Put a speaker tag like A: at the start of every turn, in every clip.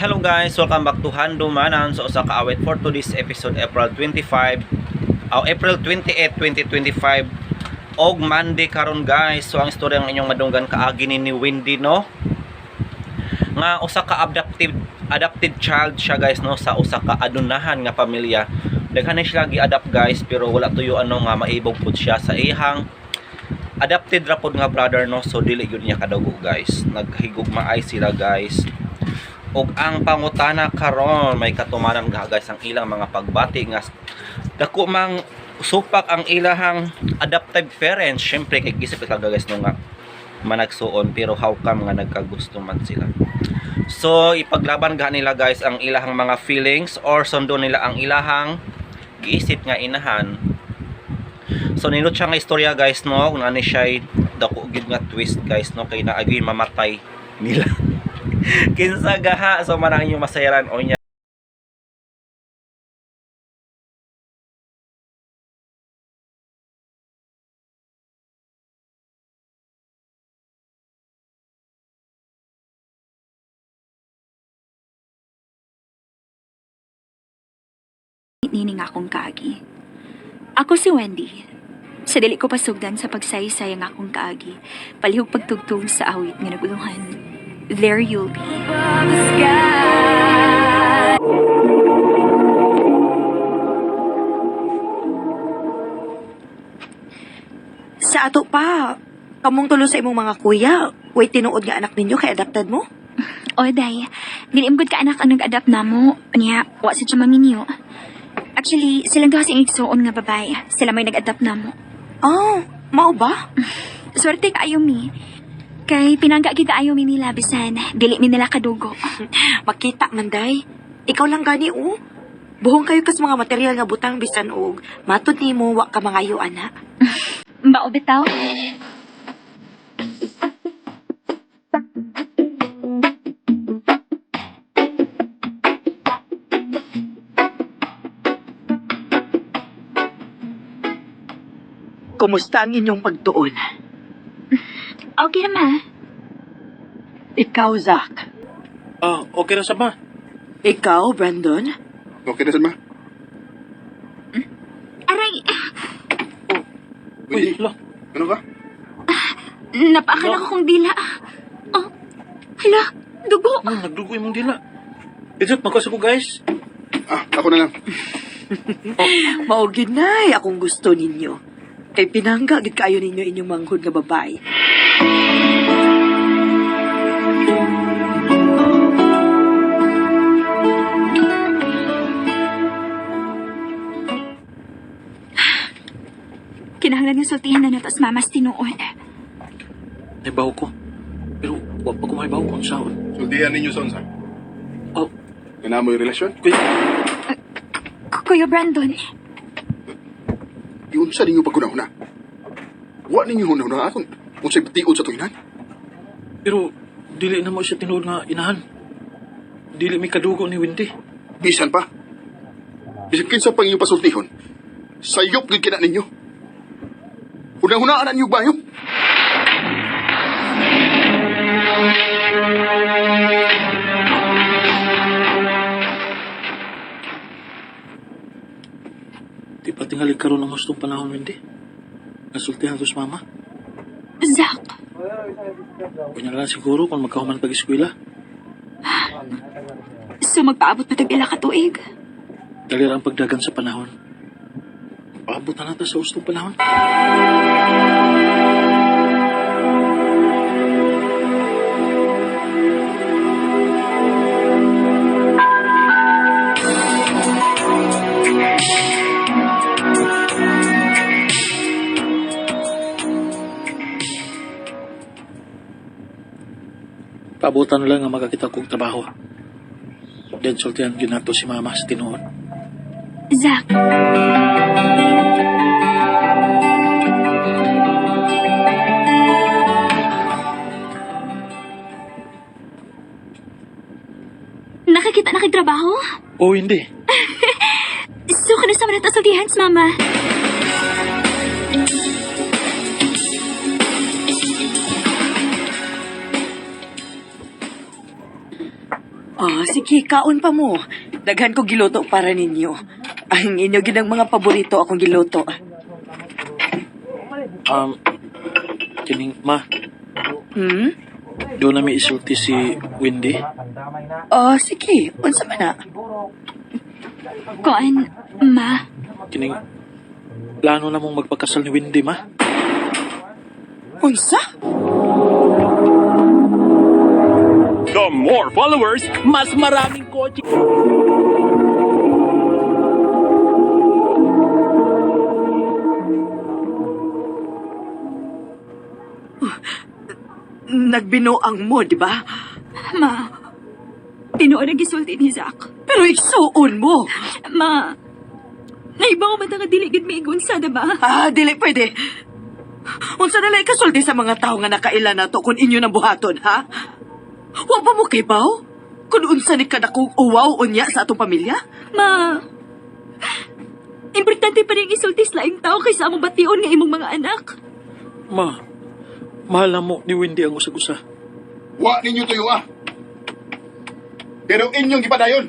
A: Hello guys, welcome back to Handumanan. So sa kaawit for today's episode April 28, 2025 og Monday karon guys. So ang istorya ng inyong madunggan kaagi ni Wendy no. Nga usa ka adopted child siya guys no sa usa ka adunahan nga pamilya. Daghan siya gi-adapt guys pero wala tuyo ano nga maibog pud siya sa ihang adopted ra pod nga brother no. So dili gyud niya kadugo guys. Naghigugmaay sila guys. Og ang pangutana karon may katumanan nga guys ang ilang mga pagbati nga dako mang supak ang ilahang adoptive parents. Syempre kay gisip ka guys no nga managsuon pero how come nga nagkagusto man sila. So ipaglaban ga nila guys ang ilahang mga feelings or sundo nila ang ilahang giisip nga inahan. So nindot siya nga istorya guys no kung ano siya dako gid nga twist guys no kay naagi mamatay nila. Kinsa gaha so manang inyong masayaran o niya.
B: Nining akong kaagi. Ako si Wendy. Sa dili ko pasugdan sa pagsaysay ang akong kaagi. Palihog pagtugtog sa awit nga naguluhan. There you'll be.
C: Sa ato pa, kamong tulo sa imong mga kuya, way tinuod nga anak ninyo kay adopted mo?
B: O day, nilimgod ka anak ang nag-adapt na mo. Niya, wa sa siya maminyo. Actually, silang gawas ang igsuon nga babae. Sila may nag-adapt na mo.
C: Oh, mao ba?
B: Swerte kaayo mi. Kay pinangga gid kaayo mi nila bisan dili mi nila kadugo.
C: Makita man day. Ikaw lang gani o. Buhong kayo kas mga material nga butang bisan og matud nimo wa ka mangayo ana.
B: Mbao bitaw.
C: Kumusta ang inyong pagtuon?
B: Okay naman.
C: Ikaw, Zach.
D: Okay na sa ma.
C: Ikaw, Brandon.
E: Okay na saan ma?
B: Aray,
E: Wendy,
D: Hala.
E: ano ka?
B: napakala ko kong dila. Oh, hala, dugo.
D: Nagdugo yung mong dila. Isip, magkasa ko guys.
E: Ako na lang.
C: Mao ginay akong gusto ninyo. Kay pinangga gid kayo ninyo inyong manghud nga babae.
B: Kinahanglan nga sultihan na nato sa mamas tinuod.
D: Naibaw ko. Pero wag pa ko maibaw kung saan.
E: Sultihan ninyo sa unsa.
D: Oh,
E: Kana mo yung relasyon?
D: kuya.
B: Kuya Brandon,
E: Yung sa ninyo pagkunahuna. Wa ninyo hunahuna akong unsay batiod sa tuinan.
D: Pero dili na mo siya tinuod nga inahan. Dili may kadugo ni Wendy.
E: Bisan pa. Bisan kinsa pang inyong pasultihon. Sayop gid kina ninyo. Hunahunaan ninyo bayo.
D: Di pa tingali karon ang gustong panahon, Wendy. Nasultihan ko sa mama.
B: Zach,
D: Kunya na lang siguro kung magkahuman pag-eskwela.
B: so magpaabot pa tag-ila ka tuig.
D: Dali ra ang pagdagan sa panahon. Paabot na natin sa gustong panahon. Paabutan lang ang magkakita kong trabaho. Then sultihan ginato si mama sa tinuod.
B: Zach, nakakita na kay trabaho?
D: Oh, hindi.
B: So, kano sa manata sultihan sa mama?
C: Sige, kaon pa mo. Daghan ko giluto para ninyo. Ang inyo ginang mga paborito akong giluto.
D: Kining, ma,
C: Hmm?
D: doon na may isulti si Wendy.
C: Sige. Unsa man na?
B: Kuan, ma.
D: Kining, plano na mong magpakasal ni Wendy, ma.
C: Unsa?
F: The more followers, mas maraming kotse.
C: Nagbinoang mo, di ba?
B: Ma, tinuod ang gisulti ni Zach.
C: Pero igsuon mo.
B: Ma, naibaw ba nga dili gid miigon sa ba?
C: Dili pwede. Unsa na lang kasulti sa mga tao nga nakaila na to kung inyo nang buhaton, ha? Wa pa mo kibaw? Kung unsa ni kadakong uwaw unya sa atong pamilya?
B: Ma, importante pa rin isulti sa laing tao kaysa among bation nga imong mga anak.
D: Ma, mahal mo ni Wendy ang usag-usa.
E: Wa ninyo tuyo Pero inyong gipadayon.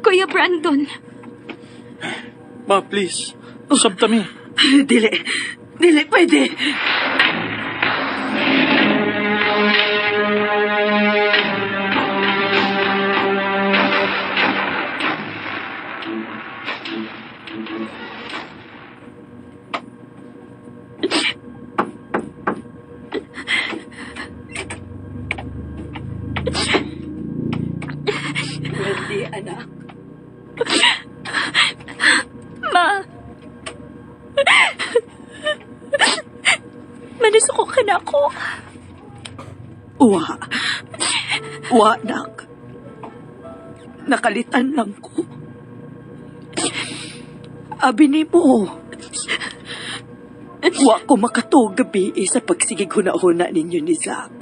B: Kuya Brandon,
D: Ma, please. Sabta mi.
C: Dili. Dili pwede. Wendy, anak.
B: ma. Manasuko ka na ako.
C: Wa, nak. Nakalitan lang ko. Abi ni mo. Wa ko makatuog gabi sa pagsigig huna-huna ninyo ni Zach.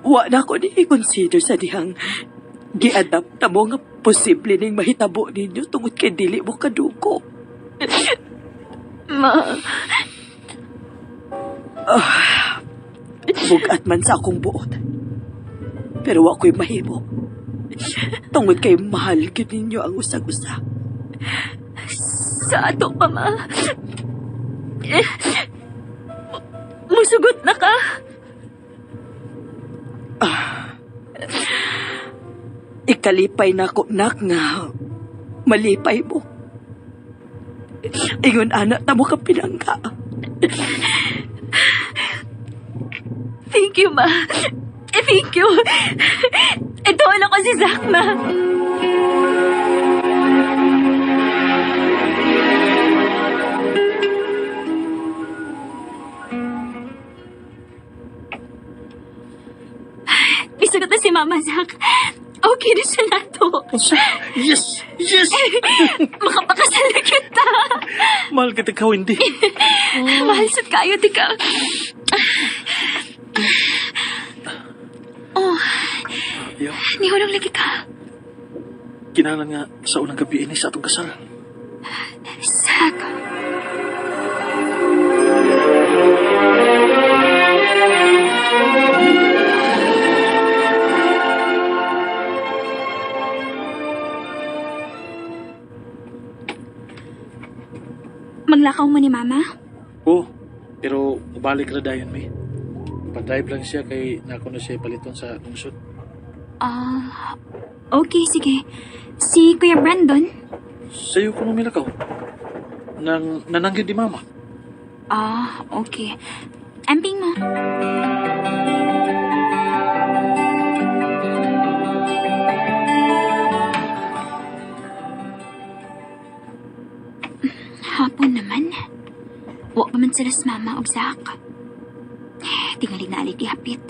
C: Wa na ko ni i-consider sa dihang gi-adapt na mo nga posible ning mahitabo ninyo tungod kay dili mo kaduko.
B: Ma,
C: Bugat man sa akong buot. Pero wa ko'y mahimo. Tungod kay mahal gyud ninyo ang usag-usa.
B: sa ato pa, ma. Musugot na ka.
C: Ikalipay na ko, nak, nga malipay mo. Ingon anak na mo ka pinangga.
B: Thank you, ma. Thank you. Ito ano ko si Zach, ma. Isugot na si Mama, Zach. Okay na siya na to.
D: Yes! Yes!
B: Makapakasal na kita.
D: Mahal kita ka, Wendy.
B: Mahal sud kayo, tika. Oh,
D: Yo,
B: nihulong lagi ka.
D: kinalan nga sa unang gabi ini sa atong kasal.
B: Zach. Maglakaw mo ni Mama?
D: Oo, pero mabalik na dayon mi. Pa-drive lang siya kay nako na siya paliton sa lungsod.
B: Okay, sige. Si Kuya Brandon?
D: Sa'yo ko numilakaw. Nananggid di mama.
B: Okay. Amping mo. Hapon naman. Wa pa man sila sa Mama o Zach. Tingali na alig ihapit.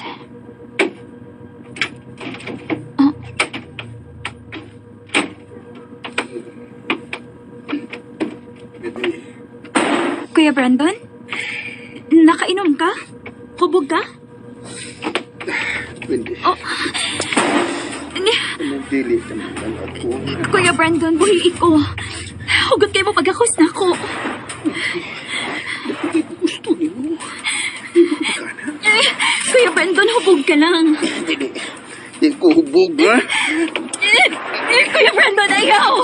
B: Oh. Kuya Brandon? Nakainom ka? Hubog ka?
E: Wendy,
B: Oh.
E: nagdili naman ako.
B: Kuya Brandon, buhi ko. Hugot kayo mo pagkakos na ako.
E: Gusto niyo.
B: Hubog ka lang.
E: Di ko hubog, ha?
B: Kuya Brandon, ayaw!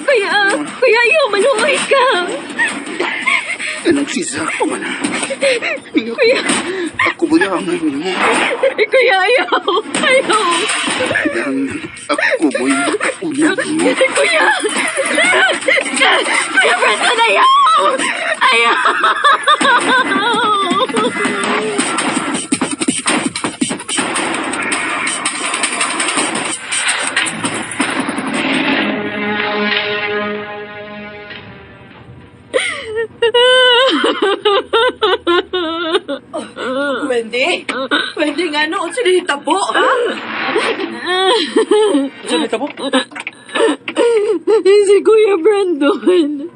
B: Kuya, ayaw, maluhay ka!
E: Anong sisak ko man, ha?
B: Kuya,
E: Ako ba yan?
B: kuya, ayaw! Ayaw!
E: Ako ba yung unang mo?
B: Kuya! Kuya Brandon, ayaw! Ayaw!
C: Wendy? Wendy nga noon sa nahitabo, ha?
D: Saan ito po?
B: Si Kuya Brandon.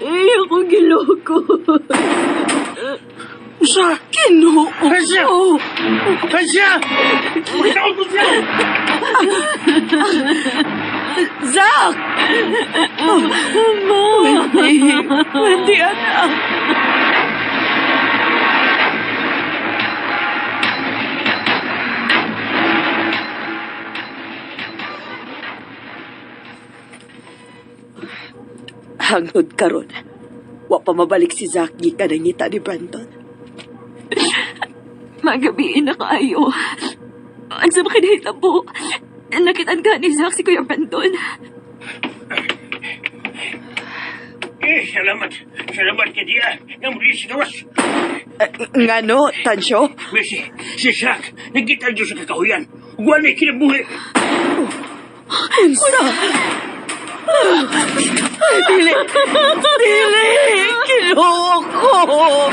B: Ayaw ko giloko.
C: Siya, Ginoo.
D: Tasya! Tasya! Bitaw ko siya!
C: Zach! Wendy! Wendy, anak! Hangtod karon, wa pa mabalik si Zach gikan ang ngita ni Brandon.
B: Magabiin na kayo. Ang sama ka na po. Nakitaan ka ni Zach si Kuya Brandon.
F: Salamat. Salamat ka diya. Namuli si Gawas.
C: Nga no, Tansyo?
F: Messi, si Shaq, nagkita dyan sa kakahuyan. Wala kinabuhi.
C: Unsa? Dili! Dili! Kiloko!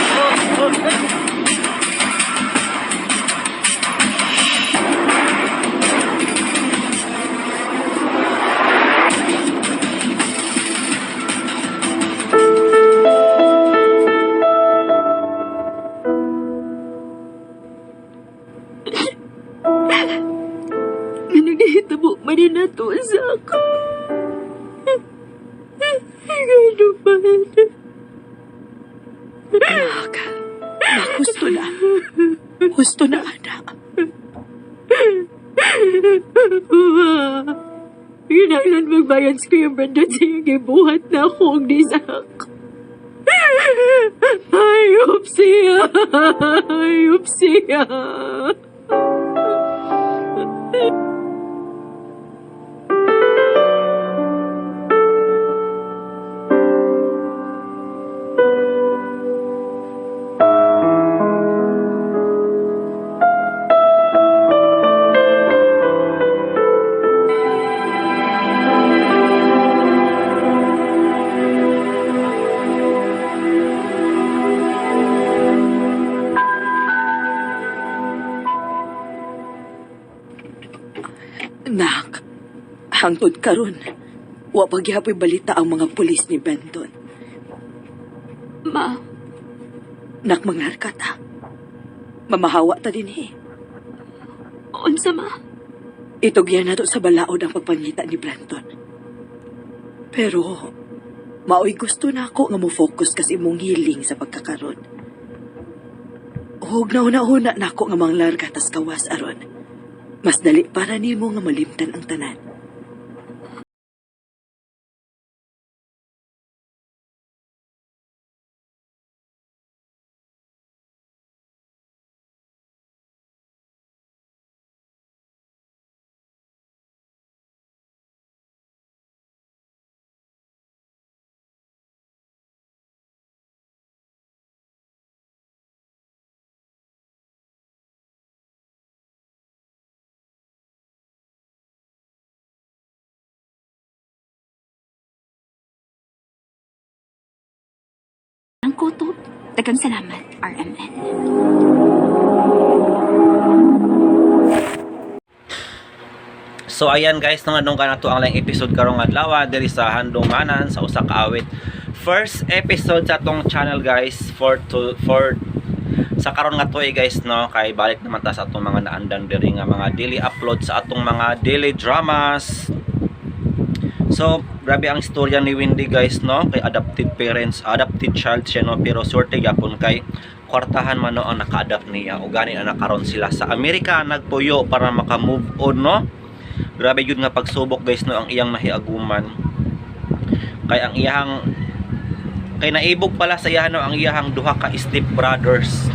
B: Nagahitabo man rin na to, Zach. Gano ba?
C: Anak, gusto na. Gusto na, anak.
B: Kinailan magbayan si Kuya Brandon sa iyong ibuhat na akong ni Zach. Ayop siya! Ayop siya!
C: Nak, hangtod karon, wa pagyapoy balita ang mga pulis ni Benton.
B: Ma,
C: Nak, mangarka ta. Mamahawa ta din
B: unsa ma?
C: Itugyan na to sa balaod ang pagpangita ni Blanton. Pero, maoy gusto na ako nga mo-focus kasi mong healing sa pagkakaroon. Huwag na una-una na ako nga manglarga tas kawas aron. Mas dali para nimo nga malimtan ang tanan.
B: Ang kutob. Daghang salamat, RMN.
A: So ayan guys, nung anong kanato ang lang episode karong adlaw diri sa handunganan sa usa ka awit. First episode sa atong channel guys for sa karon nga tuig guys no, kay balik naman ta sa atong mga naandan diri nga mga daily upload sa atong mga daily dramas. So, grabe ang istorya ni Wendy guys no, kay adopted parents, adopted child siya no, pero sorte gyapon kay kwartahan man no ang naka-adapt niya o gani na nakaron sila sa Amerika nagpuyo para maka-move on no. Grabe yun nga pagsubok guys no ang iyang nahiaguman. Kay naibog pala sa iyahan no ang iyahang duha ka step brothers,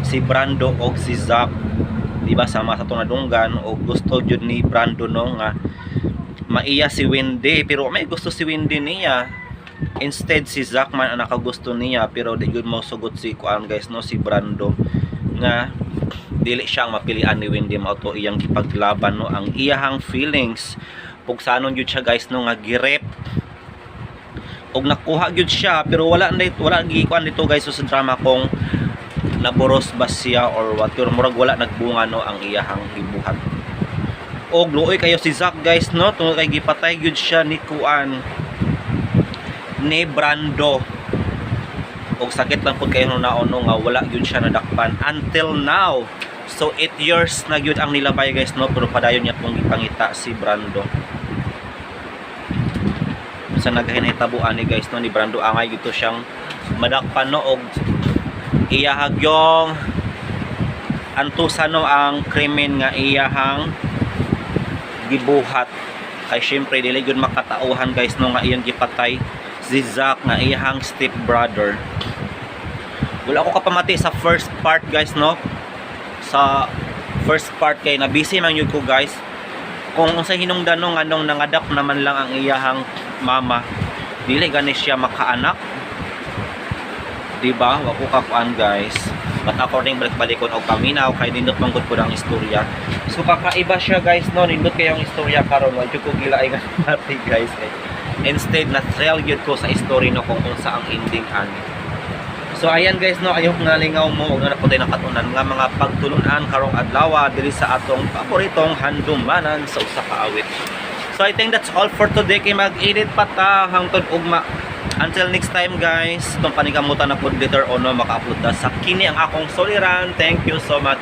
A: si Brando o si Zack. Diba sama sa tunadunggan o gusto jud ni Brando no nga maiya si Wendy pero may gusto si Wendy niya. Instead si Zack man ang nakagusto niya pero di gyud mo sugot si kuan guys no si Brando nga dili siya ang mapilian ni Wendy mao to iyang gipaglaban no ang iyahang feelings ug sanon gyud siya guys no nga girep og nakuha gyud siya pero wala gikuan dito guys so sa drama kung naboros ba siya or what pero murag wala nagbunga no ang iyahang gibuhat. Og luoy kayo si Zack guys no tungod kay gipatay gyud siya ni kuan ni Brando og sakit lang pud kayo naono nga wala gyud siya nadakpan until now. So 8 years na gyud ang nilabay guys no pero padayon niya pong ipangita si Brando sa naghinahitabuan ni guys no ni Brando angay gyud to siyang madakpan no og iyahag yung antusan no ang krimen nga iyahang gibuhat kay syempre dili gyud makatauhan guys no nga iyang gipatay si Zack nga iyahang step brother. Wala ako kapamati sa first part guys no sa first part kay na busy man yun ko guys kung sa hinungdan no nganong nangadak naman lang ang iyahang mama dili gani siya makaanak diba wako kakuan guys but according balik-balikon og paminaw kay nindot manggod ko ang istorya so kakaiba siya guys no nindot kayo ang istorya karon wa jud ko gila ay ganati guys instead na thrill yun ko sa story no kung sa ang ending ani. So ayan guys no ayok nga lingaw mo og na naputay nakatunan nga mga pagtulunan karong adlaw diri sa atong paboritong handumanan sa usa ka awit. So I think that's all for today kay mag-edit pa ta hangtod ugma. Until next time guys, itong panikamutan na po later on no maka-upload na sa kini ang akong soliran. Thank you so much.